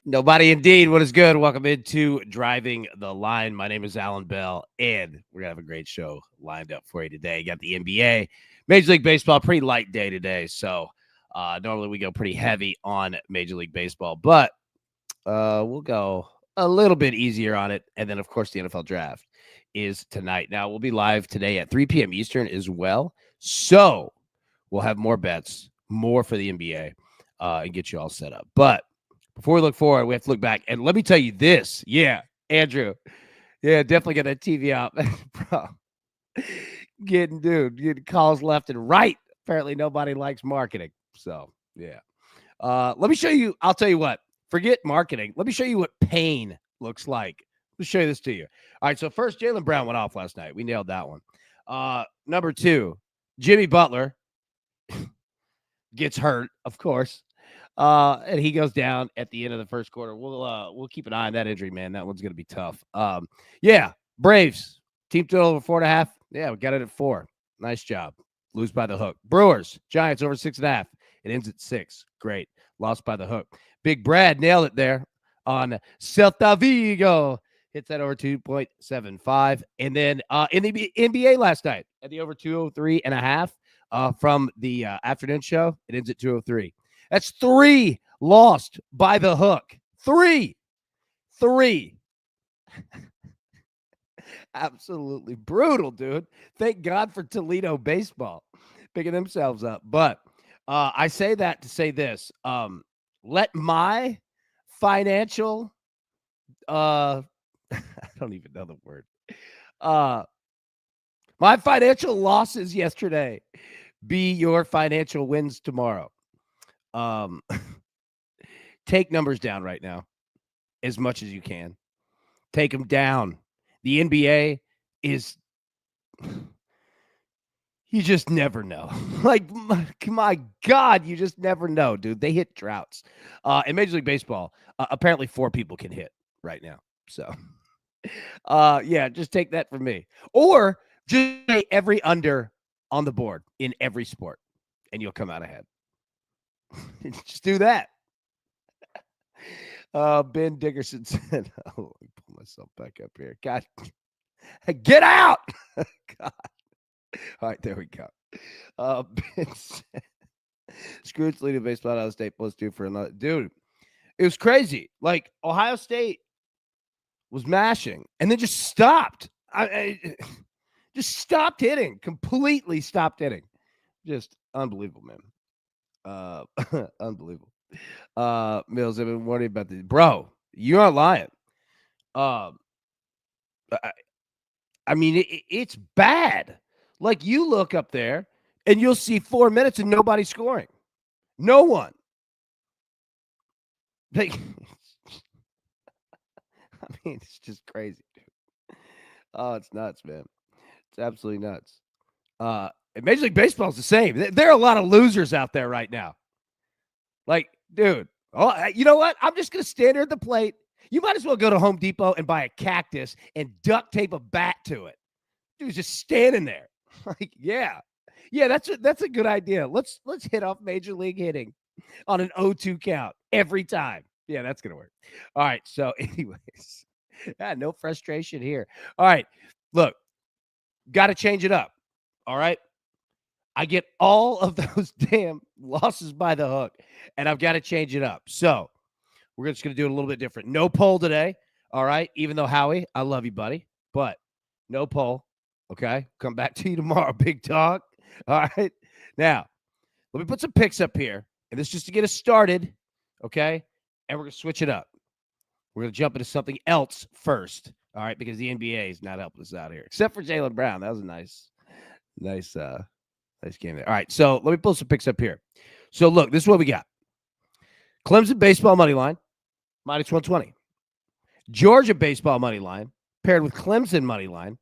Nobody indeed. What is good? Welcome into Driving the Line. My name is Alan Bell, and we're going to have a great show lined up for you today. You got the NBA, Major League Baseball, pretty light day today. So normally we go pretty heavy on Major League Baseball, but we'll go a little bit easier on it. And then, of course, the NFL draft is tonight. Now, we'll be live today at 3 p.m. Eastern as well. So we'll have more bets, more for the NBA, and get you all set up. But before we look forward, we have to look back. And let me tell you this. Yeah, Andrew. Yeah, definitely get that TV out. Bro, getting calls left and right. Apparently nobody likes marketing. So, yeah. Let me show you. I'll tell you what. Forget marketing. Let me show you what pain looks like. Let me show you this to you. All right, so first, Jaylen Brown went off last night. We nailed that one. Number two, Jimmy Butler gets hurt, of course. And he goes down at the end of the first quarter. We'll keep an eye on that injury, man. That one's gonna be tough. Yeah, Braves team total over 4.5. Yeah, we got it at 4. Nice job. Lose by the hook. Brewers Giants over 6.5. It ends at 6. Great. Lost by the hook. Big Brad nailed it there on Celta Vigo. Hits that over 2.75. And then in the NBA last night at the over 203.5 from the afternoon show, it ends at 203. That's 3 lost by the hook. 3. Absolutely brutal, dude. Thank God for Toledo baseball picking themselves up. But I say that to say this. Let my financial I don't even know the word. My financial losses yesterday be your financial wins tomorrow. Take numbers down right now as much as you can. Take them down. The NBA is, you just never know. Like, my God, you just never know, dude. They hit droughts. In Major League Baseball, apparently 4 people can hit right now. So, yeah, just take that from me. Or just say every under on the board in every sport, and you'll come out ahead. Just do that. Ben Dickerson said, oh, let me pull myself back up here. God, get out. God. All right, there we go. Ben said, Scrooge leading baseball out of state +2 for another. Dude, it was crazy. Like, Ohio State was mashing and then just stopped. Just stopped hitting. Completely stopped hitting. Just unbelievable, man. Unbelievable. Mills, I've been worried about this. Bro, you aren't lying. I mean, it's bad. Like, you look up there and you'll see 4 minutes and nobody scoring. No one. Like, I mean, it's just crazy, dude. Oh, it's nuts, man. It's absolutely nuts. And Major League Baseball is the same. There are a lot of losers out there right now. Like, dude, you know what? I'm just going to stand here at the plate. You might as well go to Home Depot and buy a cactus and duct tape a bat to it. Dude's just standing there. Like, yeah, that's a good idea. Let's hit off Major League hitting on an 0-2 count every time. Yeah, that's going to work. All right, so anyways, no frustration here. All right, look, got to change it up. All right. I get all of those damn losses by the hook, and I've got to change it up. So we're just going to do it a little bit different. No poll today, all right? Even though, Howie, I love you, buddy, but no poll, okay? Come back to you tomorrow, big dog, all right? Now, let me put some picks up here, and this is just to get us started, okay? And we're going to switch it up. We're going to jump into something else first, all right? Because the NBA is not helping us out here, except for Jaylen Brown. That was a nice game there. All right, so let me pull some picks up here. So, look, this is what we got. Clemson baseball money line, -120. Georgia baseball money line, paired with Clemson money line,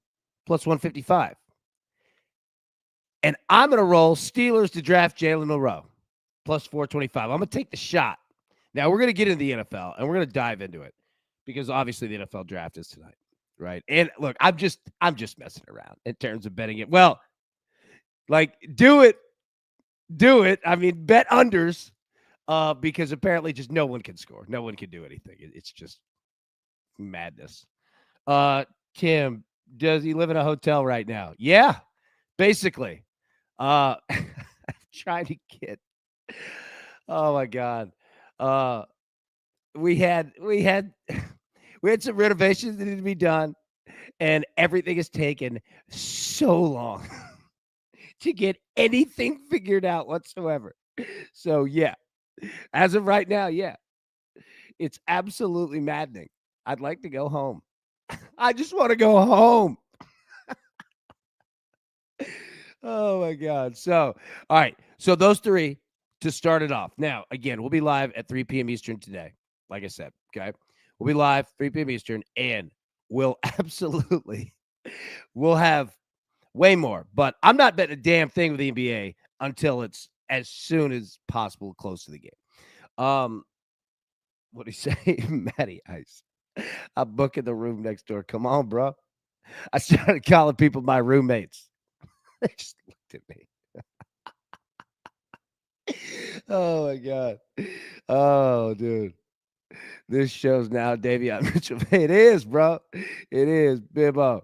+155. And I'm going to roll Steelers to draft Jalen Milroe, +425. I'm going to take the shot. Now, we're going to get into the NFL, and we're going to dive into it because, obviously, the NFL draft is tonight, right? And, look, I'm just messing around in terms of betting it. Well, like, do it. I mean, bet unders. because apparently just no one can score. No one can do anything. It's just madness. Uh, Tim, does he live in a hotel right now? Yeah, basically. I'm trying to get. Oh my god. Uh, we had we had some renovations that needed to be done, and everything has taken so long to get anything figured out whatsoever. So yeah, as of right now, yeah, it's absolutely maddening. I'd like to go home. I just want to go home. Oh my god. So, all right. So those three to start it off. Now, again, we'll be live at 3 p.m. Eastern today. Like I said, okay? We'll be live 3 p.m. Eastern and we'll absolutely we'll have way more. But I'm not betting a damn thing with the NBA until it's as soon as possible close to the game. What do you say, Matty Ice? I'm booking the room next door. Come on, bro. I started calling people my roommates. They just looked at me. Oh my god. Oh, dude. This show's now Davion Mitchell. It is, bro. It is, Bibbo.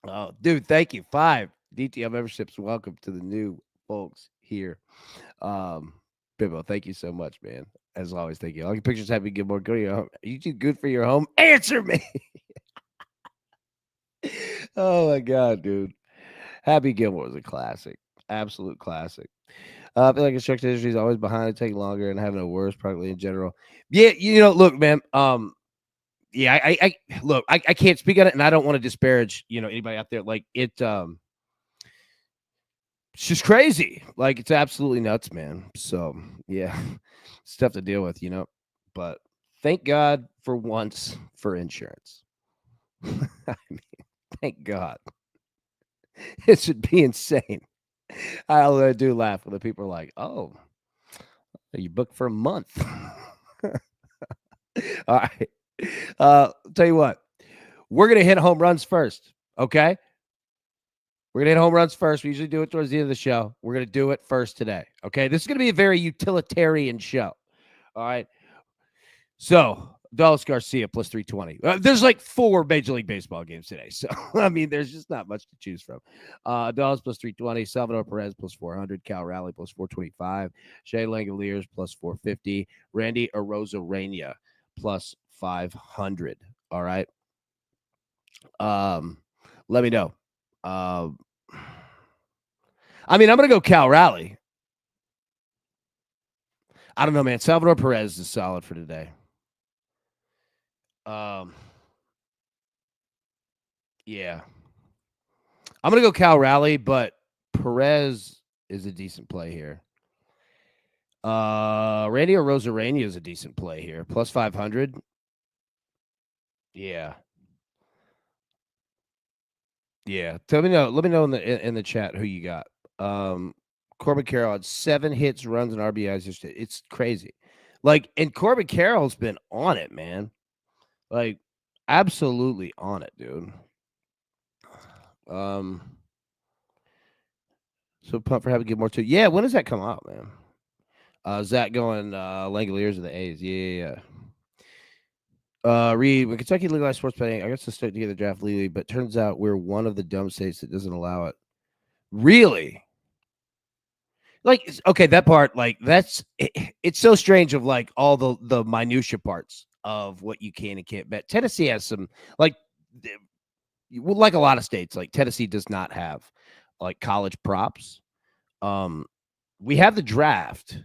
Oh, dude, thank you. 5 DTL memberships. Welcome to the new folks here. Um, Bibbo, thank you so much, man. As always, thank you. All your pictures have me get more good to your home. Are you too good for your home? Answer me. Oh my god, dude. Happy Gilmore is a classic. Absolute classic. I feel like construction industry is always behind and taking longer and having a worse product in general. Yeah, look, man. Yeah, I look, I can't speak on it, and I don't want to disparage, anybody out there. Like it's just crazy. Like it's absolutely nuts, man. So yeah, it's tough to deal with. But thank God for once for insurance. I mean, thank God. It would be insane. I do laugh when the people are like, "Oh, you booked for a month." All right. Tell you what, we're gonna hit home runs first. Okay, we're gonna hit home runs first. We usually do it towards the end of the show. We're gonna do it first today. Okay, this is gonna be a very utilitarian show. All right. So Dallas Garcia plus 320. There's like 4 Major League Baseball games today. So, I mean, there's just not much to choose from. Dallas plus 320. Salvador Perez plus 400. Cal Raleigh plus 425. Shea Langoliers plus 450. Randy Arozarena plus 500. All right. Um, Let me know. Um, I mean, I'm going to go Cal Raleigh. I don't know, man. Salvador Perez is solid for today. Um, yeah. I'm gonna go Cal Raleigh, but Perez is a decent play here. Randy Arozarena is a decent play here. Plus 500. Yeah. Yeah. Tell me know. Let me know in the chat who you got. Corbin Carroll had 7 hits, runs, and RBIs. It's crazy. Like, and Corbin Carroll's been on it, man. Like, absolutely on it, dude. Um, so pumped for having to get more too. Yeah, when does that come out, man? Is that going Langoliers of the A's? Yeah. Reed, when Kentucky legalized sports betting, I guess to start together draft legally, but turns out we're one of the dumb states that doesn't allow it. Really? Like, okay, that part, like, it's so strange of like all the minutia parts of what you can and can't bet. Tennessee has some like, like a lot of states, like Tennessee does not have like college props. Um, we have the draft,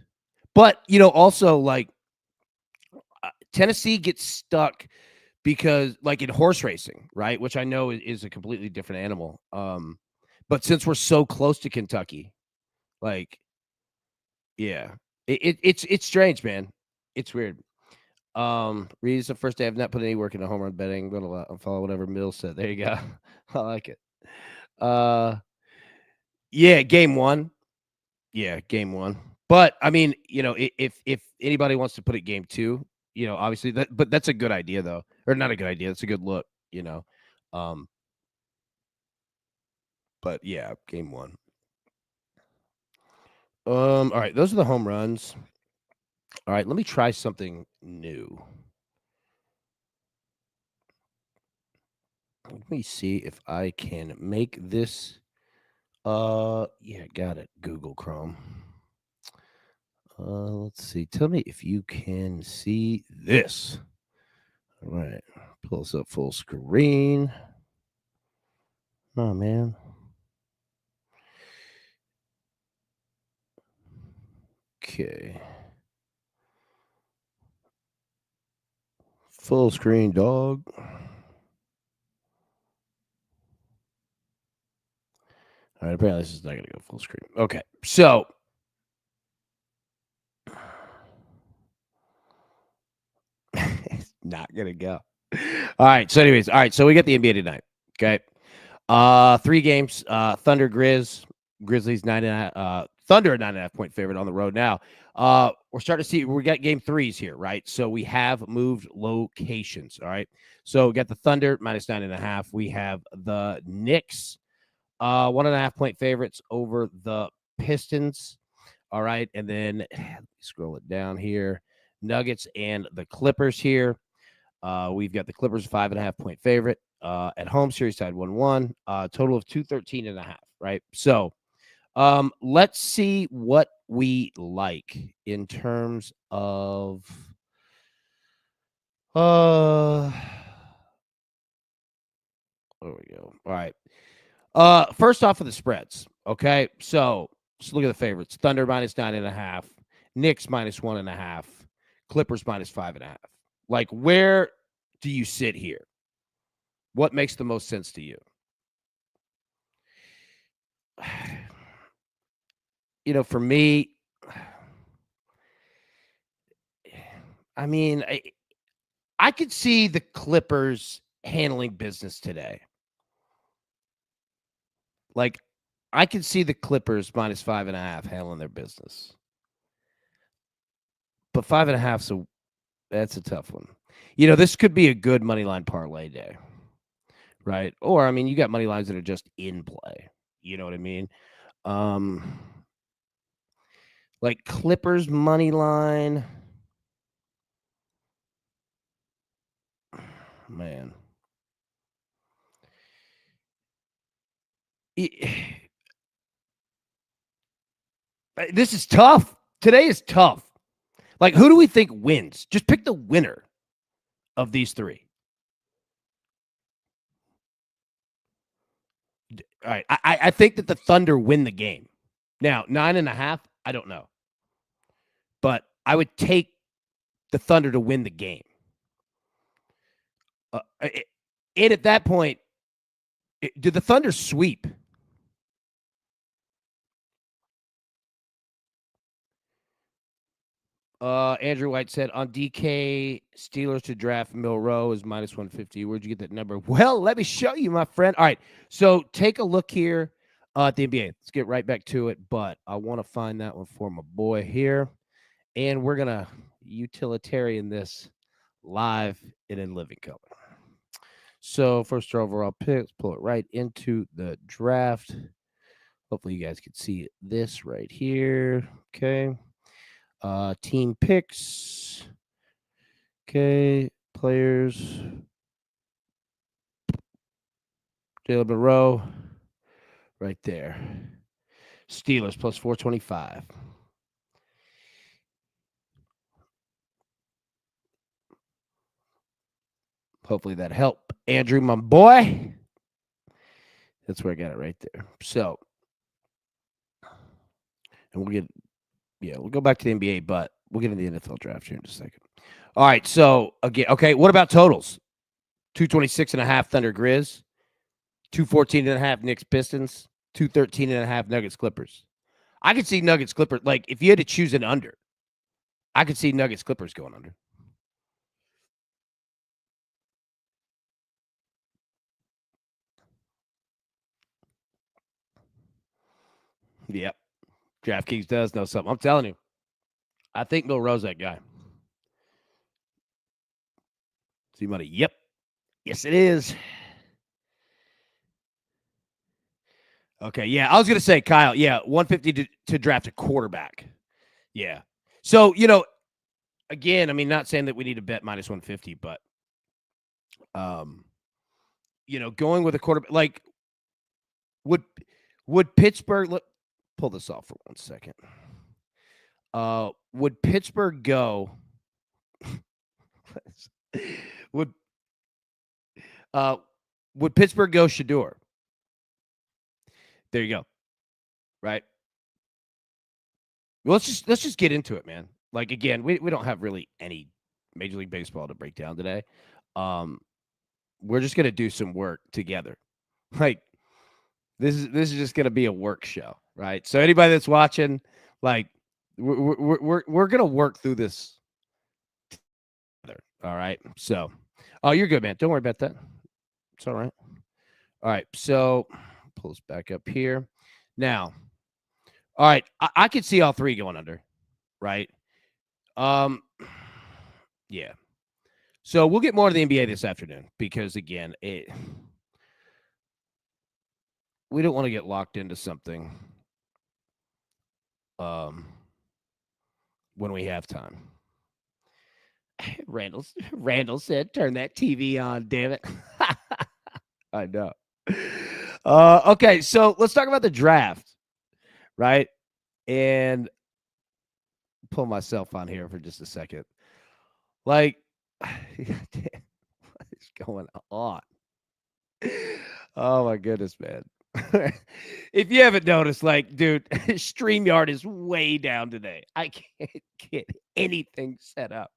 but also like Tennessee gets stuck because like in horse racing, right? Which I know is a completely different animal. But since we're so close to Kentucky, like, yeah, it's strange, man. It's weird. Reed is the first day I've not put any work into home run betting. I'll follow whatever Mills said. There you go. I like it. Uh, yeah, game one. Yeah, game one. But I mean, if anybody wants to put it game two, obviously but that's a good idea though, or not a good idea. It's a good look. Um, but yeah, game one. All right, those are the home runs. All right, let me try something new. Let me see if I can make this. Yeah, got it. Google Chrome. Let's see. Tell me if you can see this. All right, pull this up full screen. Oh man. Okay. Full screen, dog. All right, apparently this is not going to go full screen. Okay, so it's not going to go. All right, so anyways, all right, so we got the NBA tonight. Okay, 3 games. Thunder, Grizzlies 9.5. Thunder a 9.5 point favorite on the road now. We're starting to see we got game threes here, right? So we have moved locations. All right, so we got the Thunder minus 9.5. We have the Knicks 1.5 point favorites over the Pistons. All right. And then scroll it down here. Nuggets and the Clippers here. We've got the Clippers 5.5 point favorite. At home, series tied 1-1. Total of 213.5. Right. So let's see what we like in terms of there we go. All right. First off of the spreads. Okay, so let's look at the favorites. Thunder minus 9.5, Knicks minus 1.5, Clippers minus 5.5. Like, where do you sit here? What makes the most sense to you? For me, I mean, I could see the Clippers handling business today. Like, I could see the Clippers minus 5.5 handling their business. But 5.5, so that's a tough one. This could be a good money line parlay day, right? Or I mean, you got money lines that are just in play. You know what I mean? Um, like Clippers money line, man. This is tough. Today is tough. Like, who do we think wins? Just pick the winner of these three. All right. I think that the Thunder win the game. Now, 9.5, I don't know. But I would take the Thunder to win the game. And at that point, did the Thunder sweep? Andrew White said on DK Steelers to draft Milroe is minus 150. Where'd you get that number? Well, let me show you, my friend. All right. So take a look here at the NBA. Let's get right back to it. But I want to find that one for my boy here. And we're going to utilitarian this live and in living color. So first overall picks, pull it right into the draft. Hopefully you guys can see this right here. Okay. Team picks. Okay. Players. Jalen Monroe. Right there. Steelers plus 425. Hopefully that helped. Andrew, my boy. That's where I got it right there. So, and we'll go back to the NBA, but we'll get into the NFL draft here in just a second. All right. So, again, okay. What about totals? 226.5 Thunder Grizz, 214.5 Knicks Pistons, 213.5 Nuggets Clippers. I could see Nuggets Clippers. Like, if you had to choose an under, I could see Nuggets Clippers going under. Yep. DraftKings does know something. I'm telling you. I think Milroe's that guy. See money. Yep. Yes, it is. Okay. Yeah. I was going to say, Kyle, yeah, 150 to draft a quarterback. Yeah. So, again, I mean, not saying that we need to bet minus 150, but um, going with a quarterback like would would Pittsburgh look pull this off for 1 second. Would Pittsburgh go would uh would Pittsburgh go Shador? There you go. Right? Well, let's just get into it, man. Like again, we don't have really any Major League Baseball to break down today. Um, we're just gonna do some work together. Like this is just gonna be a work show, right? So anybody that's watching, like, we're gonna work through this together. All right. So, oh, you're good, man. Don't worry about that. It's all right. All right. So, pull this back up here. Now, all right. I could see all three going under, right? Um, yeah. So we'll get more to the NBA this afternoon because again, we don't want to get locked into something um when we have time. Randall said, "Turn that TV on, damn it." I know. Okay, so let's talk about the draft, right? And pull myself on here for just a second. Like, what is going on? Oh my goodness, man. If you haven't noticed, like, dude, StreamYard is way down today. I can't get anything set up.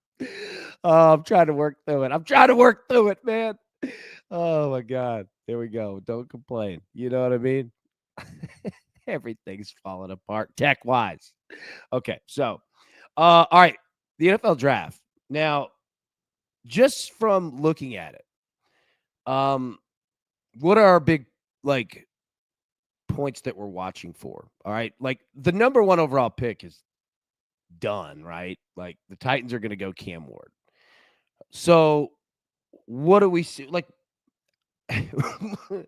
Oh, I'm trying to work through it. I'm trying to work through it, man. Oh my God. There we go. Don't complain. You know what I mean? Everything's falling apart tech wise. Okay. So, all right. The NFL draft. Now, just from looking at it, um, what are our big, like, points that we're watching for? All right. Like, the number one overall pick is done, right? Like, the Titans are going to go Cam Ward. So, what do we see? Like, sorry,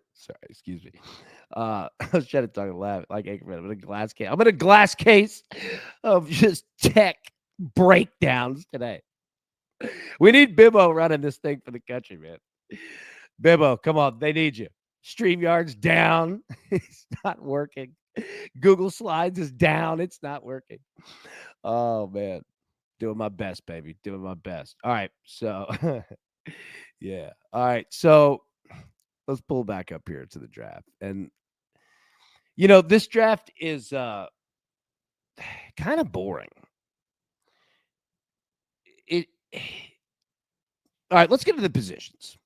excuse me. I was trying to talk and laugh like Anchorman. I'm in a glass case. I'm in a glass case of just tech breakdowns today. We need Bimbo running this thing for the country, man. Bimbo, come on, they need you. StreamYard's down. It's not working. Google Slides is down. It's not working. Oh man. Doing my best, baby. Doing my best. All right. So yeah. All right. So let's pull back up here to the draft. And this draft is kind of boring. It All right, let's get to the positions.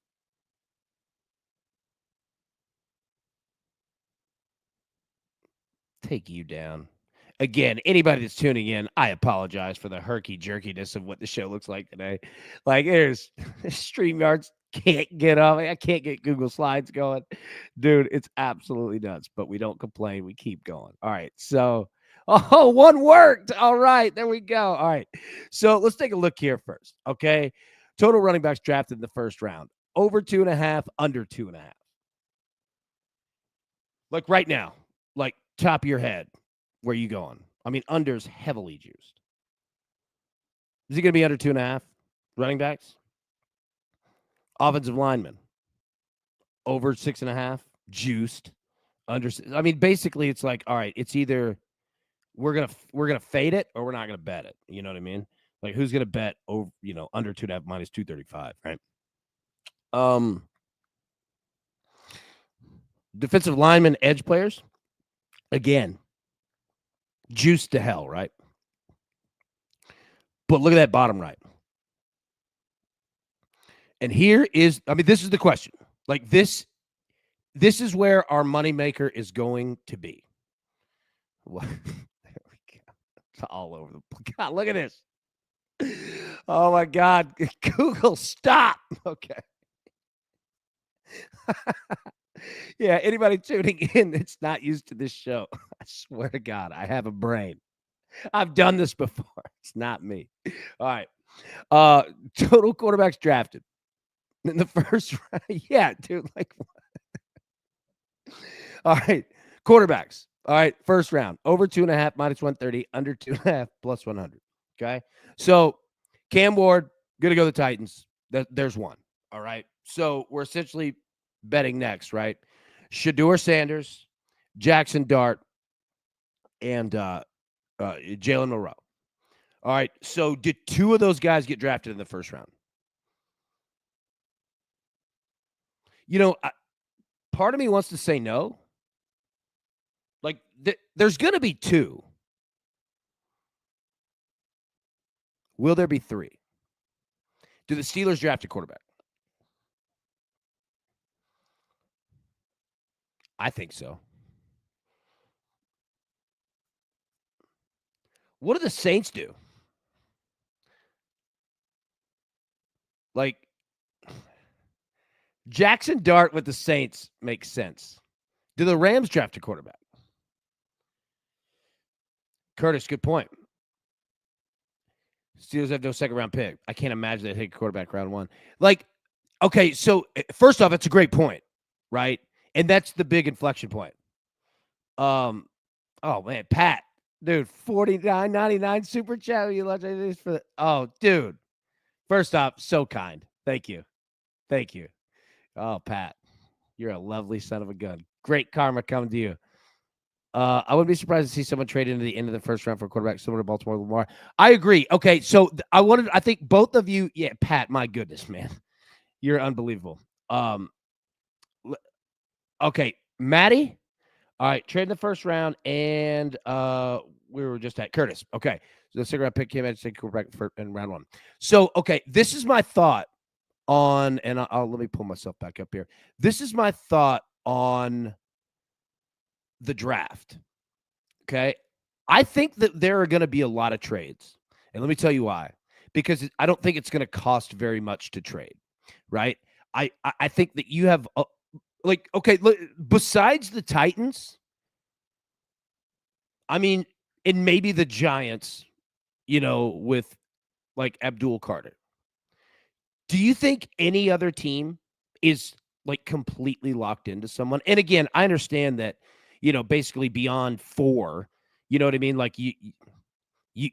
Take you down. Again, anybody that's tuning in, I apologize for the herky jerkiness of what the show looks like today. Like, there's StreamYards can't get up. I can't get Google Slides going. Dude, it's absolutely nuts, but we don't complain. We keep going. All right. So, oh, one worked. All right. There we go. All right. So let's take a look here first. Okay. Total running backs drafted in the first round. Over 2.5, under 2.5. Like right now, like top of your head, where you going? I mean, under's heavily juiced. Is he going to be under 2.5 running backs? Offensive linemen over 6.5 juiced. Under, I mean, basically, it's like, all right, it's either we're gonna fade it or we're not gonna bet it. You know what I mean? Like, who's gonna bet over under 2.5 minus 235, right? Um, Defensive linemen, edge players, again, juiced to hell, right? But look at that bottom right. And here is, I mean, this is the question. Like this is where our moneymaker is going to be. What? There we go. It's all over the God, look at this. Oh my God. Google, stop. Okay. Yeah, anybody tuning in that's not used to this show, I swear to God, I have a brain. I've done this before. It's not me. All right. Total quarterbacks drafted in the first round. Yeah, dude. Like, all right. Quarterbacks. All right. First round. Over 2.5 minus 130. Under 2.5 plus 100. Okay. So Cam Ward, going to go to the Titans. There's one. All right. So we're essentially betting next, right? Shador Sanders, Jackson Dart, and Jalen Monroe. All right. So did two of those guys get drafted in the first round? You know, part of me wants to say no. Like, there's going to be two. Will there be three? Do the Steelers draft a quarterback? I think so. What do the Saints do? Like, Jackson Dart with the Saints makes sense. Do the Rams draft a quarterback? Curtis, good point. Steelers have no second round pick. I can't imagine they take a quarterback round one. Like, okay, so first off, it's a great point, right? And that's the big inflection point. Oh man, Pat, dude, 49.99 super chat. You love this for the, oh, dude. First off, so kind. Thank you. Thank you. Oh, Pat, you're a lovely son of a gun. Great karma coming to you. I wouldn't be surprised to see someone trade into the end of the first round for a quarterback similar to Baltimore Lamar. I agree. Okay, so I think both of you, yeah, Pat, my goodness, man. You're unbelievable. Okay, Maddie. All right, trade in the first round, and we were just at Curtis. Okay, so the second round pick came out to take quarterback in round one. So, okay, this is my thought on, and I'll let me pull myself back up here. This is my thought on the draft. Okay, I think that there are going to be a lot of trades, and let me tell you why. Because I don't think it's going to cost very much to trade, right? I think that you have like, okay, look, besides the Titans, I mean, and maybe the Giants, with like Abdul Carter. Do you think any other team is like completely locked into someone? And again, I understand that, basically beyond four, you know what I mean? Like you, you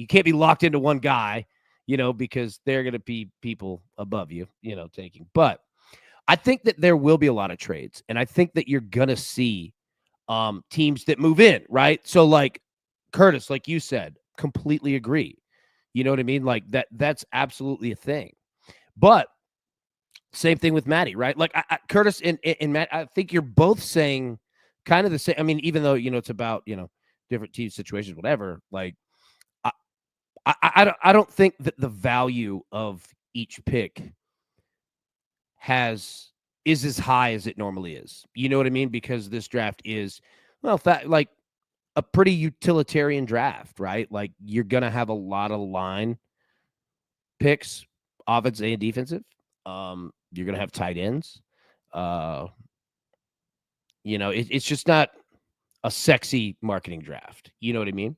can't be locked into one guy, because they're going to be people above you, taking. But I think that there will be a lot of trades, and I think that you're going to see teams that move in, right? So like Curtis, like you said, completely agree. You know what I mean? Like that's absolutely a thing. But same thing with Maddie, right? Like Curtis and Matt, I think you're both saying kind of the same. I mean, even though, it's about, different team situations, whatever, like I don't think that the value of each pick is as high as it normally is. You know what I mean? Because this draft is, well, like a pretty utilitarian draft, right? Like you're gonna have a lot of line picks, offensive and defensive. You're gonna have tight ends. Uh, it's just not a sexy marketing draft. You know what I mean?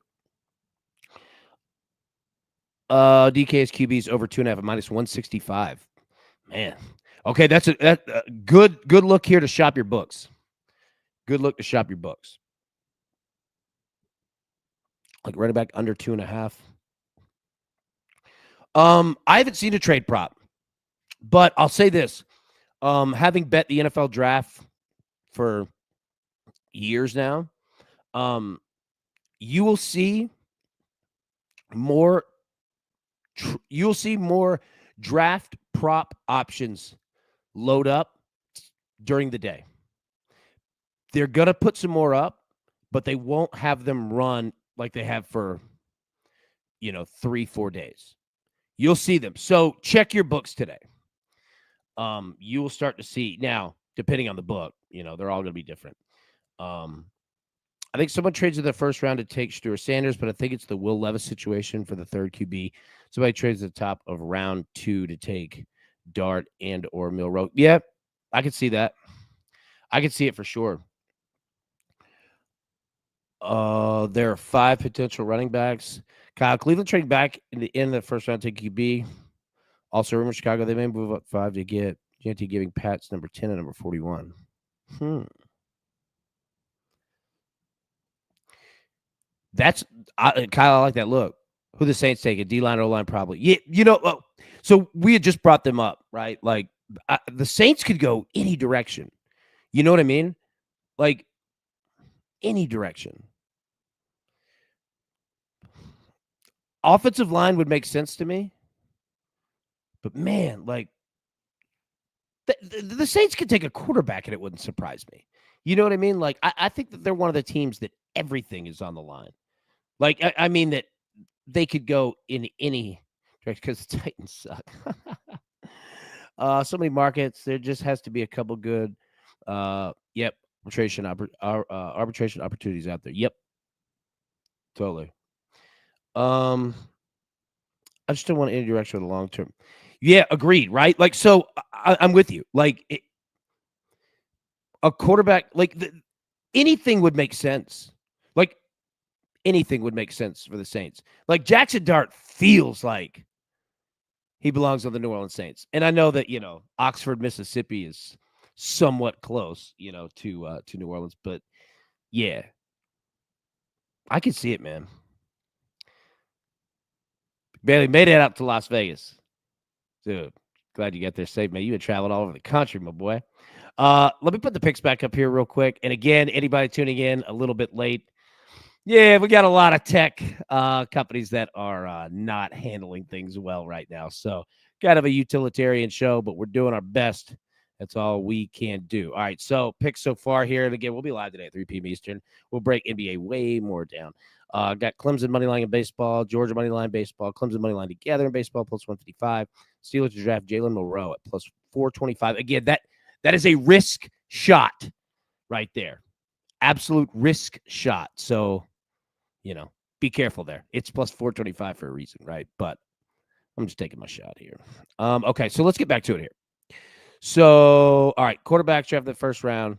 DK's QB's over 2.5 at minus 165. Man. Okay, that's a good look here to shop your books. Good look to shop your books. Like running back under 2.5. I haven't seen a trade prop, but I'll say this. Having bet the NFL draft for years now, you will see more draft prop options load up during the day. They're going to put some more up, but they won't have them run like they have for 3-4 days. You'll see them. So check your books today. You will start to see now, depending on the book, they're all going to be different. I think someone trades in the first round to take Stuart Sanders, but I think it's the Will Levis situation for the third QB. Somebody trades at the top of round 2 to take Dart and or Milroe. Yeah, I could see that. I could see it for sure. There are 5 potential running backs. Kyle, Cleveland trading back in the end of the first round to take QB. Also, rumor Chicago, they may move up 5 to get GNT giving Pats number 10 and number 41. That's Kyle. I like that look. Who the Saints taking? D-line, O-line, probably. Yeah, so we had just brought them up, right? Like, the Saints could go any direction. You know what I mean? Like, any direction. Offensive line would make sense to me, but man, like, the Saints could take a quarterback and it wouldn't surprise me. You know what I mean? Like, I think that they're one of the teams that everything is on the line. Like, I mean that they could go in any direction because the Titans suck. So many markets. There just has to be a couple good, yep, arbitration opportunities out there. Yep, totally. Um, I just don't want any direction in the long term. Yeah, agreed. Right? Like, so I'm with you. Like, a quarterback, like anything would make sense. Like anything would make sense for the Saints. Like Jackson Dart feels like he belongs on the New Orleans Saints. And I know that, Oxford, Mississippi is somewhat close, to New Orleans, but yeah, I can see it, man. Bailey made it out to Las Vegas. Dude, glad you got there safe, man. You had traveled all over the country, my boy. Let me put the picks back up here real quick. And again, anybody tuning in a little bit late, yeah, we got a lot of tech companies that are not handling things well right now. So, kind of a utilitarian show, but we're doing our best. That's all we can do. All right, so picks so far here. And again, we'll be live today at 3 p.m. Eastern. We'll break NBA way more down. Got Clemson money line in baseball, Georgia money line baseball, Clemson money line together in baseball plus 155. Steelers to draft Jalen Monroe at plus 425. Again, that is a risk shot right there. Absolute risk shot. So, be careful there. It's plus 425 for a reason, right? But I'm just taking my shot here. Okay, so let's get back to it here. So, all right, quarterbacks draft the first round.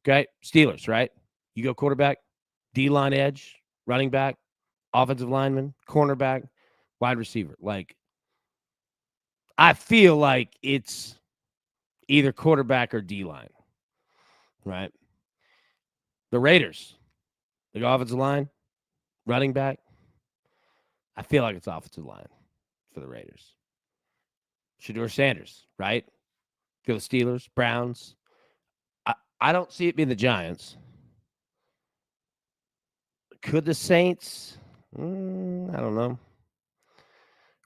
Okay, Steelers, right? You go quarterback, D-line edge, running back, offensive lineman, cornerback, wide receiver. Like, I feel like it's either quarterback or D-line, right? The Raiders, they go offensive line, running back. I feel like it's offensive line for the Raiders. Shedeur Sanders, right? Go the Steelers, Browns. I don't see it being the Giants. Could the Saints? I don't know.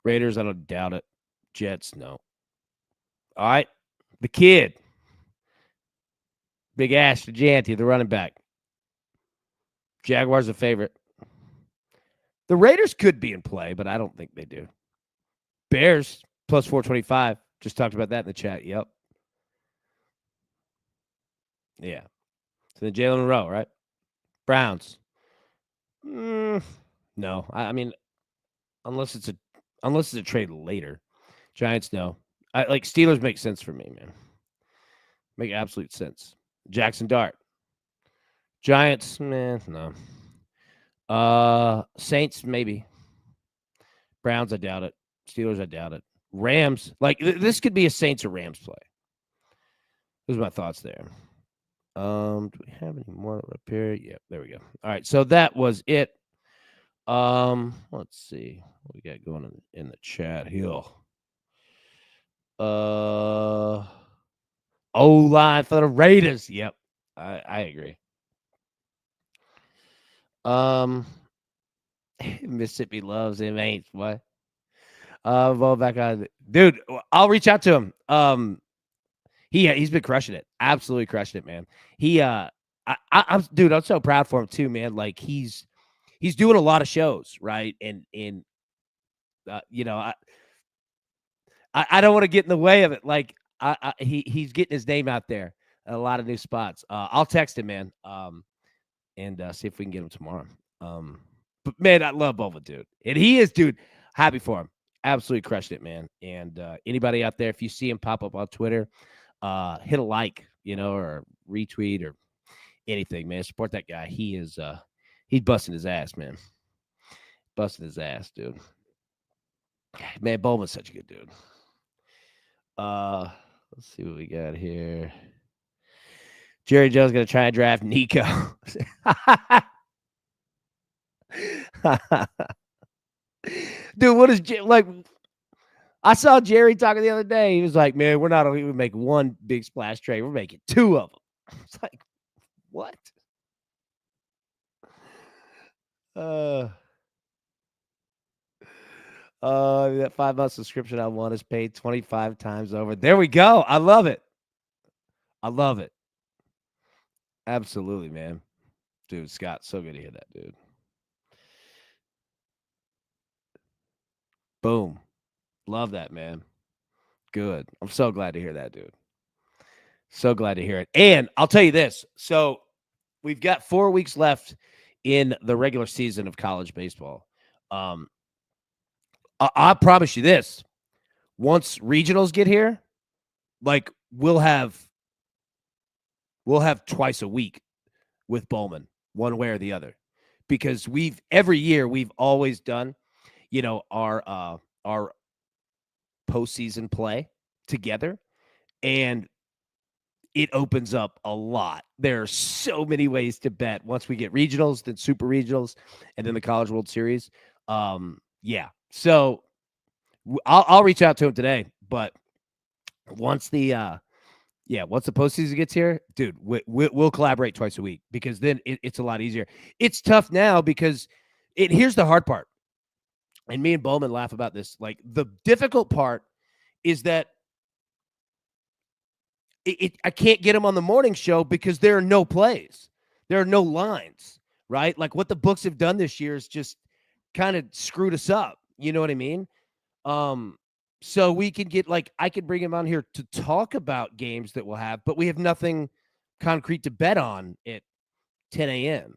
Raiders, I don't doubt it. Jets, no. All right. The kid. Big Ash DeJanty, the running back. Jaguars a favorite. The Raiders could be in play, but I don't think they do. Bears plus 425. Just talked about that in the chat. Yep. Yeah. So then Jalen Monroe, right? Browns. No. I mean, unless it's a trade later. Giants, no. Like Steelers make sense for me, man. Make absolute sense. Jackson Dart. Giants, man, no. Saints, maybe. Browns, I doubt it. Steelers, I doubt it. Rams, like this could be a Saints or Rams play. Those are my thoughts there. Do we have any more up here? Yeah, there we go. All right, so that was it. Let's see what we got going in the chat here. O-line for the Raiders. Yep, I agree. Mississippi loves him, ain't what? Well, back on, dude. I'll reach out to him. He's been crushing it, absolutely crushing it, man. I'm so proud for him too, man. Like he's doing a lot of shows, right? And I don't want to get in the way of it. Like he's getting his name out there at a lot of new spots. I'll text him, man. And see if we can get him tomorrow. But man, I love Bova, dude. And he is, dude, happy for him. Absolutely crushed it, man. And anybody out there, if you see him pop up on Twitter, hit a like, or retweet or anything, man. Support that guy. He's busting his ass, man. Busting his ass, dude. Man, Bowman's such a good dude. Let's see what we got here. Jerry Jones gonna try and draft Nico. Dude, what is like? I saw Jerry talking the other day. He was like, "Man, we're not only we make one big splash trade, we're making two of them." It's like, what? Uh, that 5 month subscription I want is paid 25 times over. There we go. I love it. I love it. Absolutely, man. Dude, Scott, so good to hear that, dude. Boom. Love that, man. Good. I'm so glad to hear that, dude. So glad to hear it. And I'll tell you this. So we've got 4 weeks left in the regular season of college baseball. Um, I promise you this. Once regionals get here, like we'll have twice a week with Bowman, one way or the other. Because we've every year we've always done, our postseason play together. And it opens up a lot. There are so many ways to bet once we get regionals, then super regionals, and then the College World Series. Yeah. So I'll reach out to him today, but once once the postseason gets here, dude, we'll collaborate twice a week because then it's a lot easier. It's tough now because here's the hard part, and me and Bowman laugh about this. Like the difficult part is that I can't get him on the morning show because there are no plays. There are no lines, right? Like what the books have done this year is just kind of screwed us up. You know what I mean? Um, so we can get like I could bring him on here to talk about games that we'll have, but we have nothing concrete to bet on at 10 a.m.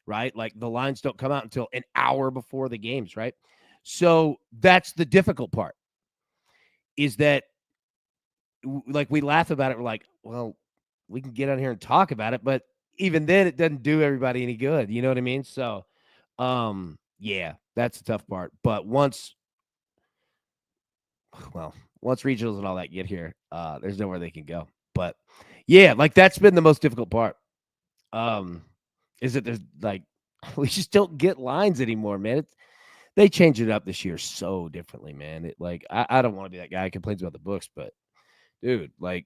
Right? Like the lines don't come out until an hour before the games, right? So that's the difficult part. Is that like we laugh about it. We're like, well, we can get on here and talk about it, but even then, it doesn't do everybody any good. You know what I mean? So, yeah, that's the tough part. But well, once regionals and all that get here, there's nowhere they can go. But yeah, like that's been the most difficult part. Um, is that there's like we just don't get lines anymore, man. They changed it up this year so differently, man. It like I don't want to be that guy who complains about the books, but dude, like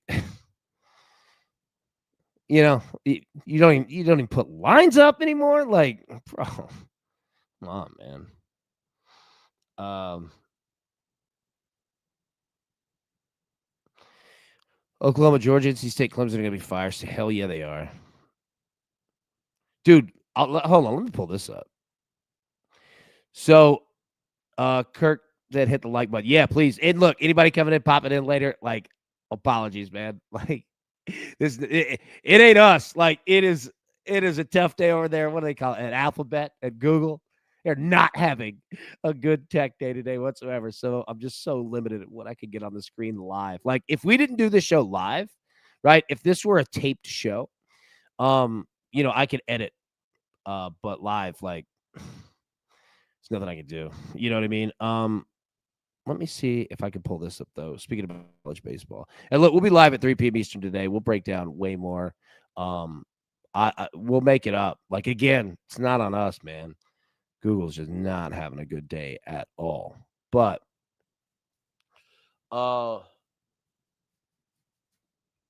you don't even put lines up anymore. Like, bro, come on, man. Um, Oklahoma, Georgia, NC State, Clemson are gonna be fire. So hell yeah, they are, dude. Hold on, let me pull this up. So, Kirk that hit the like button. Yeah, please. And look, anybody coming in, popping in later, like, apologies, man. Like, it ain't us. Like, it is a tough day over there. What do they call it? At Alphabet at Google. They're not having a good tech day today whatsoever. So I'm just so limited at what I can get on the screen live. Like, if we didn't do this show live, right? If this were a taped show, I could edit. But live, like, there's nothing I can do. You know what I mean? Let me see if I can pull this up though. Speaking of college baseball, and look, we'll be live at 3 p.m. Eastern today. We'll break down way more. Um, we'll make it up. Like again, it's not on us, man. Google's just not having a good day at all. But uh,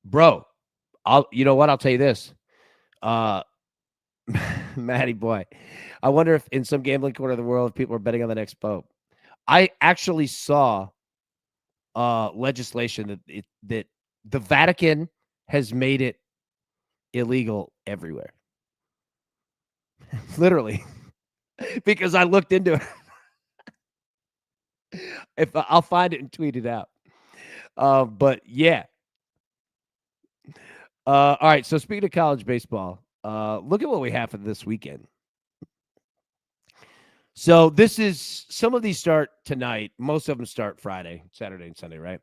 bro, you know what? I'll tell you this. Uh, Matty boy, I wonder if in some gambling corner of the world, people are betting on the next pope. I actually saw legislation that the Vatican has made it illegal everywhere. Literally. Because I looked into it. If I'll find it and tweet it out. But yeah. All right. So speaking of college baseball, look at what we have for this weekend. So this is some of these start tonight. Most of them start Friday, Saturday, and Sunday, right?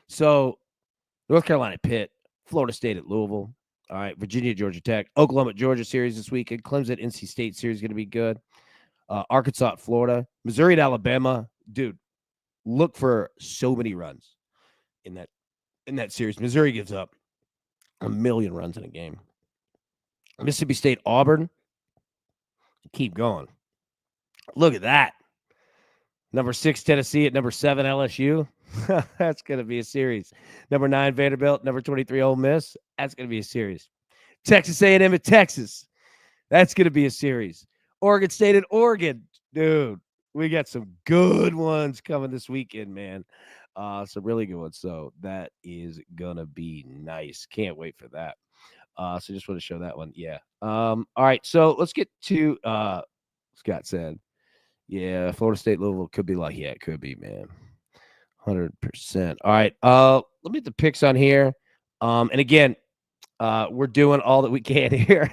So North Carolina, Pitt, Florida State at Louisville. All right, Virginia, Georgia Tech, Oklahoma, Georgia series this weekend. Clemson, NC State series going to be good. Arkansas, Florida, Missouri, and Alabama. Dude, look for so many runs in that series. Missouri gives up 1,000,000 runs in a game. Mississippi State, Auburn. Keep going. Look at that. Number 6, Tennessee at number 7, LSU. That's going to be a series. Number 9, Vanderbilt. Number 23, Ole Miss. That's going to be a series. Texas A&M at Texas. That's going to be a series. Oregon State at Oregon. Dude, we got some good ones coming this weekend, man. Some really good ones. So that is going to be nice. Can't wait for that. So just want to show that one. Yeah. All right. So let's get to Scott said. Yeah, Florida State Louisville could be like, yeah, it could be, man. 100%. All right. Let me get the picks on here. And again, we're doing all that we can here.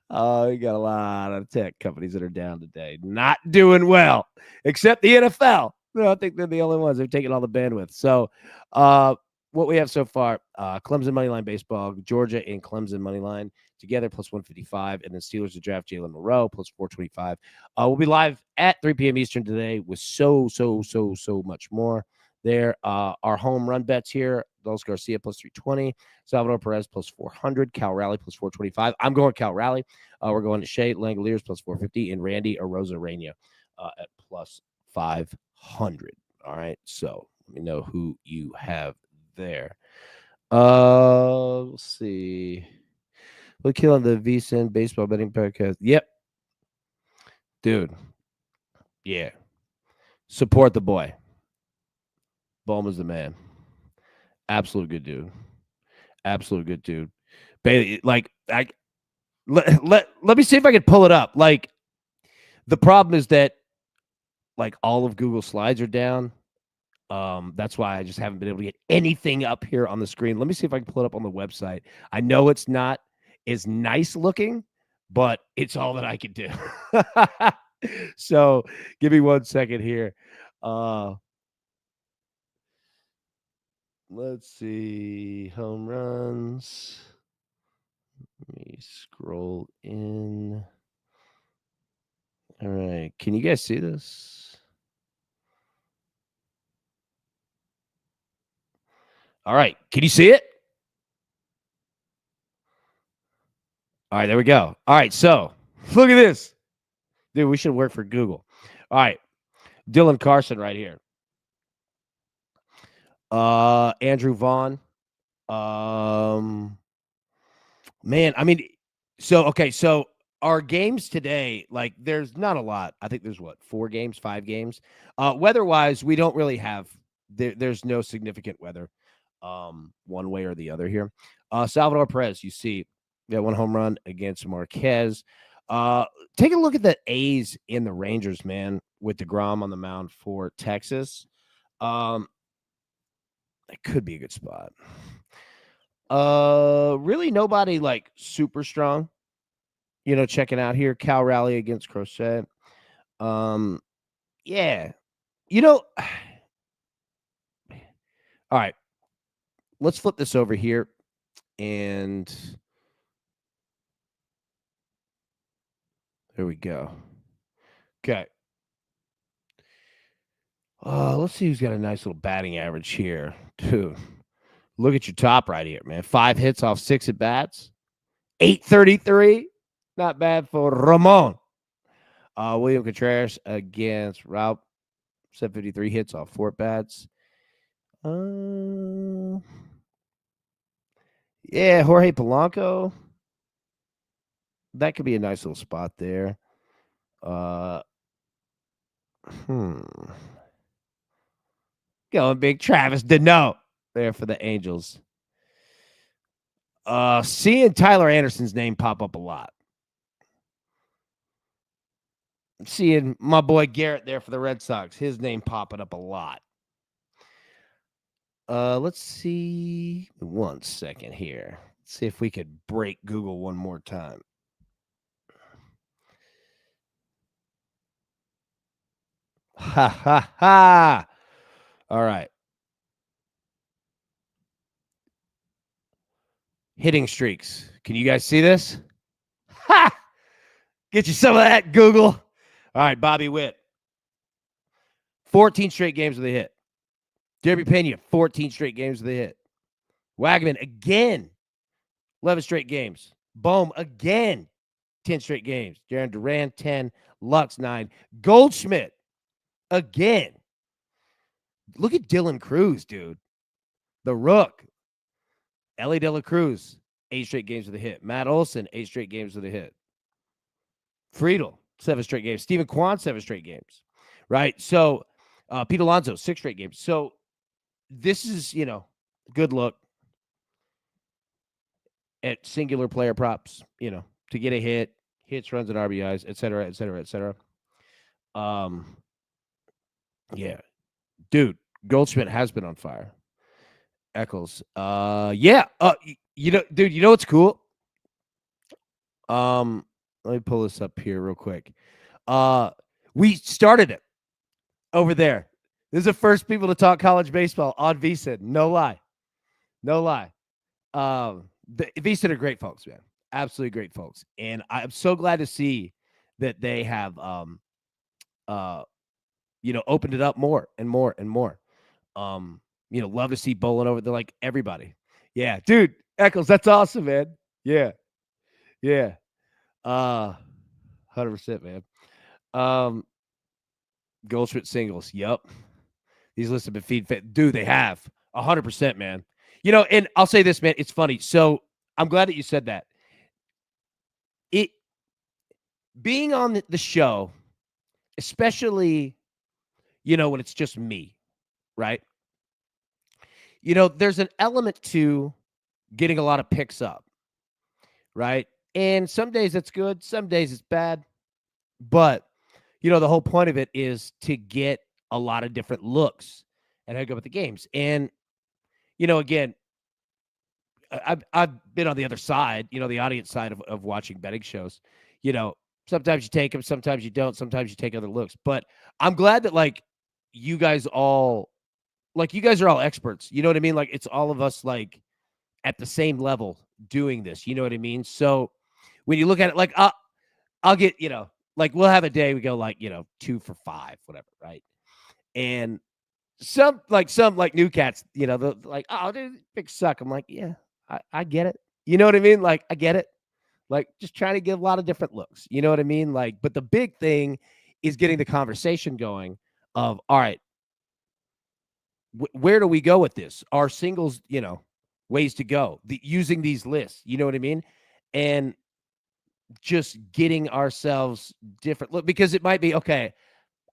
We got a lot of tech companies that are down today, not doing well, except the NFL. No, I think they're the only ones that are taking all the bandwidth. So, what we have so far: Clemson moneyline baseball, Georgia and Clemson moneyline together plus 155, and then Steelers to draft Jalen Moreau plus 425. We'll be live at 3 p.m. Eastern today with so much more. There, our home run bets here: Dos Garcia plus 320. Salvador Perez plus 400, Cal Raleigh plus 425. I'm going Cal Raleigh. We're going to Shea Langoliers plus 450 and Randy Arozarena at plus 500. All right. So let me know who you have there. Let's see. We'll kill on the VSiN baseball betting podcast. Yep. Dude. Yeah. Support the boy. Bowman's the man. Absolute good dude. Absolute good dude. Bailey, like, let me see if I can pull it up. Like, the problem is that like all of Google Slides are down. That's why I just haven't been able to get anything up here on the screen. Let me see if I can pull it up on the website. I know it's not as nice looking, but it's all that I can do. So give me 1 second here. Let's see. Home runs. Let me scroll in. All right. Can you guys see this? All right. Can you see it? All right. There we go. All right. So look at this. Dude, we should work for Google. All right. Dylan Carson right here. Andrew Vaughn. Man, I mean, so our games today, like there's not a lot. I think there's what, 4 games, 5 games. Weather-wise, we don't really have there's no significant weather one way or the other here. Salvador Perez, you see, that 1 home run against Marquez. Take a look at the A's in the Rangers, man, with DeGrom on the mound for Texas. It could be a good spot. Really nobody like super strong, checking out here. Cal Raleigh against Crochet. Yeah. All right. Let's flip this over here and there we go. Okay. Let's see who's got a nice little batting average here. Dude, look at your top right here, man. 5 hits off 6 at bats. 833. Not bad for Ramon. William Contreras against Ralph. 753 hits off 4 bats. Yeah, Jorge Polanco. That could be a nice little spot there. Going big Travis Deneau there for the Angels. Seeing Tyler Anderson's name pop up a lot. Seeing my boy Garrett there for the Red Sox, his name popping up a lot. Let's see. 1 second here. Let's see if we could break Google one more time. Ha ha ha. All right. Hitting streaks. Can you guys see this? Ha! Get you some of that, Google. All right, Bobby Witt. 14 straight games with a hit. Derby Pena, 14 straight games with a hit. Wagman, again, 11 straight games. Bohm, again, 10 straight games. Jaron Duran, 10. Lux, 9. Goldschmidt, again. Look at Dylan Cruz, dude. The Rook. Ellie De La Cruz, 8 straight games with a hit. Matt Olson, 8 straight games with a hit. Friedel, 7 straight games. Stephen Kwan, 7 straight games. Right? So, Pete Alonso, 6 straight games. So, this is, good look at singular player props, to get a hit, hits, runs, and RBIs, et cetera, et cetera, et cetera. Um, yeah. Dude, Goldschmidt has been on fire. Eccles. Yeah. Dude, you know what's cool? Let me pull this up here real quick. We started it over there. This is the first people to talk college baseball on VSiN. No lie. No lie. The VSiN are great folks, man. Absolutely great folks. And I'm so glad to see that they have opened it up more and more and more. Love to see bowling over there, like everybody. Yeah, dude, Eccles, that's awesome, man. Yeah, yeah. 100%, man. Goldschmidt singles. Yup. These lists have been feed. Dude, they have 100%, man. And I'll say this, man. It's funny. So I'm glad that you said that. It being on the show, especially, when it's just me, right? There's an element to getting a lot of picks up, right? And some days it's good, some days it's bad. But, the whole point of it is to get a lot of different looks and hook up with the games. And, again, I've been on the other side, the audience side of watching betting shows. Sometimes you take them, sometimes you don't, sometimes you take other looks. But I'm glad that, like, you guys are all experts. You know what I mean? Like, it's all of us, like, at the same level doing this. You know what I mean? So when you look at it, like, I'll get, like, we'll have a day we go, like, 2 for 5, whatever, right? And some new cats, they're like, oh, dude, big suck. I'm like, yeah, I get it. You know what I mean? Like, I get it. Like, just trying to get a lot of different looks. You know what I mean? Like, but the big thing is getting the conversation going of, all right, where do we go with this? Our singles, ways to go, using these lists. You know what I mean? And just getting ourselves different look, because it might be, okay,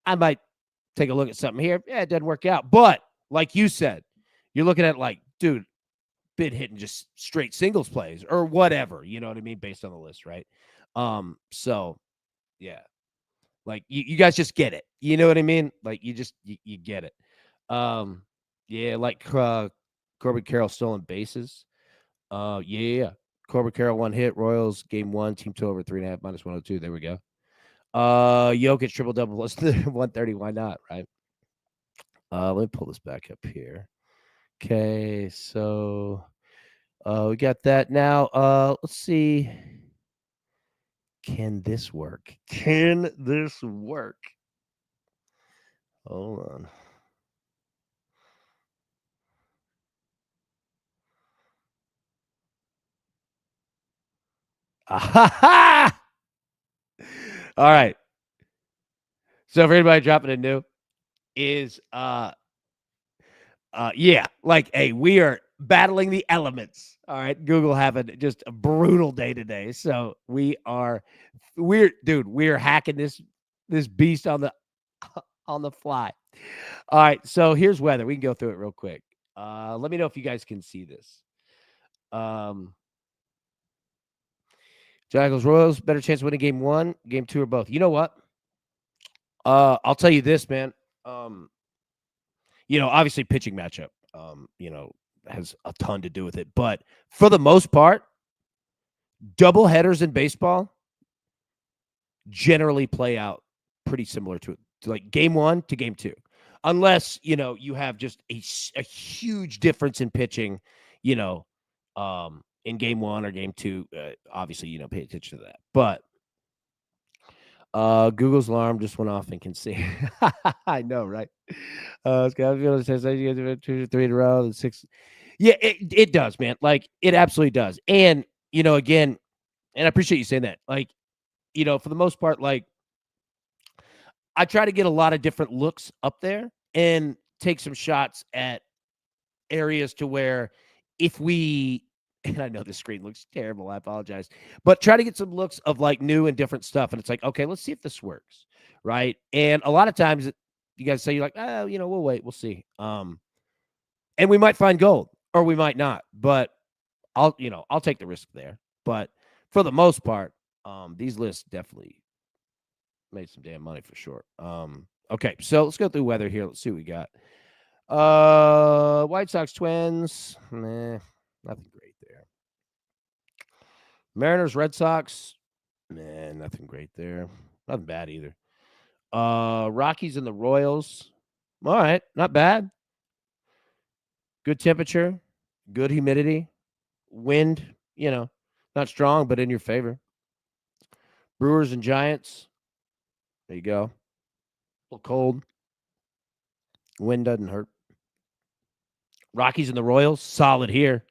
I might take a look at something here. Yeah, it doesn't work out. But like you said, you're looking at, like, dude, been hitting just straight singles plays or whatever, you know what I mean, based on the list, right? So yeah, like you guys just get it. You know what I mean? Like you get it. Yeah, like Corbin Carroll stolen bases. Yeah. Corbin Carroll 1 hit, Royals game 1, team total over 3.5 -102. There we go. Jokic triple double plus 130. Why not? Right. Let me pull this back up here. Okay, so we got that now. Let's see. Can this work? Can this work? Hold on. All right. So for anybody dropping in new, is yeah, like, hey, we are battling the elements. All right. Google having just a brutal day today. So we're hacking this beast on the on the fly. All right. So here's weather. We can go through it real quick. Let me know if you guys can see this. Jackals Royals, better chance of winning game 1, game 2, or both. You know what? I'll tell you this, man. Obviously pitching matchup, has a ton to do with it. But for the most part, double headers in baseball generally play out pretty similar to like game 1 to game 2. Unless, you have just a huge difference in pitching, in game 1 or game 2. Obviously, pay attention to that. But Google's alarm just went off and can see. I know, right? It's got to says you guys 2 3 in a row, and 6. Yeah, it does, man. Like, it absolutely does. And, again, and I appreciate you saying that. Like, for the most part, like, I try to get a lot of different looks up there and take some shots at areas to where if we and I know the screen looks terrible, I apologize, but try to get some looks of like new and different stuff. And it's like, okay, let's see if this works. Right. And a lot of times you guys say, you're like, oh, we'll wait, we'll see. And we might find gold or we might not, but I'll take the risk there. But for the most part, these lists definitely made some damn money for sure. Okay, so let's go through weather here. Let's see what we got. White Sox Twins, nothing great there. Mariners Red Sox, nothing great there. Nothing bad either. Rockies and the Royals, all right, not bad. Good temperature, good humidity, wind, not strong, but in your favor. Brewers and Giants, there you go. A little cold. Wind doesn't hurt. Rockies and the Royals, solid here.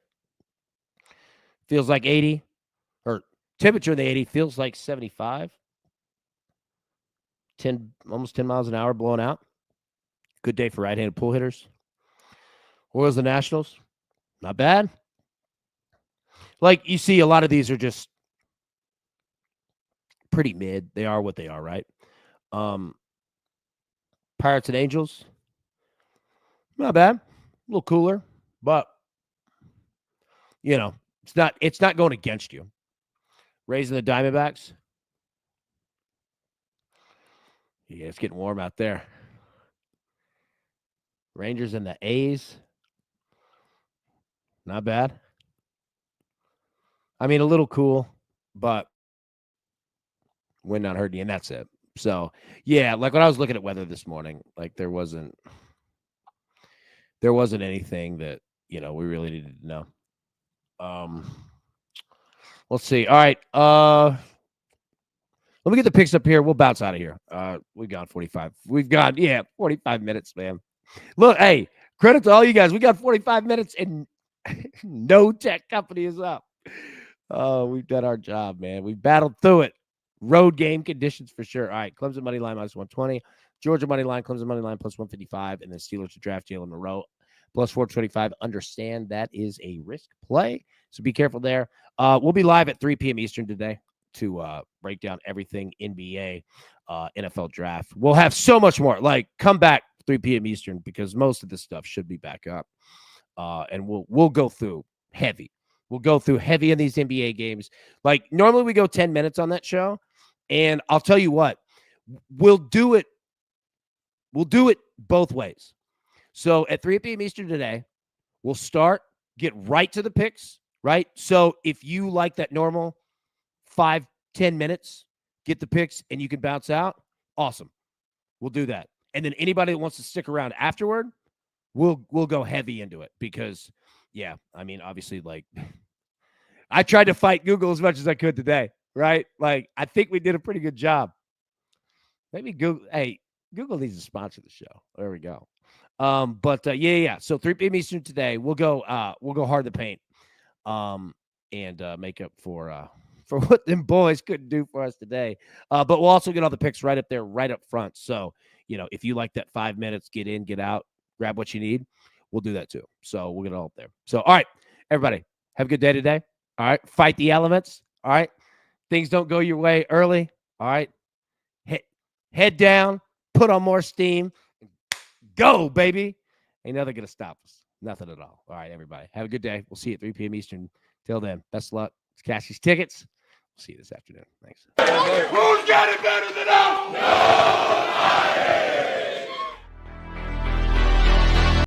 Feels like 80, or temperature in the 80 feels like 75. Almost 10 miles an hour blowing out. Good day for right-handed pull hitters. Royals and Nationals, not bad. Like, you see, a lot of these are just pretty mid. They are what they are, right? Pirates and Angels, not bad. A little cooler, but it's not going against you. Rays and the Diamondbacks. Yeah, it's getting warm out there. Rangers and the A's. Not bad. I mean, a little cool, but wind not hurting you, and that's it. So, yeah, like when I was looking at weather this morning, like there wasn't anything that, we really needed to know. Let's see. All right. Let me get the picks up here. We'll bounce out of here. We've got 45. 45 minutes, man. Look, hey, credit to all you guys. We got 45 minutes and no tech company is up. We've done our job, man. We've battled through it. Road game conditions for sure. All right, Clemson money line minus 120. Georgia money line, Clemson money line plus 155. And then Steelers to draft Jalen Monroe plus 425. Understand that is a risk play, so be careful there. We'll be live at 3 p.m. Eastern today to break down everything NBA, NFL draft. We'll have so much more. Like, come back 3 p.m. Eastern because most of this stuff should be back up. And we'll go through heavy. We'll go through heavy in these NBA games. Like, normally we go 10 minutes on that show. And I'll tell you what, we'll do it both ways. So at 3 p.m. Eastern today, we'll get right to the picks, right? So if you like that normal 5-10 minutes, get the picks and you can bounce out, awesome. We'll do that. And then anybody that wants to stick around afterward, we'll go heavy into it because, yeah, I mean, obviously, like, I tried to fight Google as much as I could today, right? Like, I think we did a pretty good job. Maybe Google needs to sponsor the show. There we go. Yeah. So 3 p.m. Eastern today, we'll go hard to paint, and make up for what them boys couldn't do for us today. But we'll also get all the picks right up there, right up front. So, if you like that 5 minutes, get in, get out, grab what you need, we'll do that too. So we'll get it all up there. So, all right, everybody, have a good day today. All right, fight the elements. All right, things don't go your way early. All right, head down, put on more steam, go, baby. Ain't nothing going to stop us. Nothing at all. All right, everybody, have a good day. We'll see you at 3 p.m. Eastern. Till then, best of luck. Let's cash these tickets. We'll see you this afternoon. Thanks. Who's got it better than us? Nobody.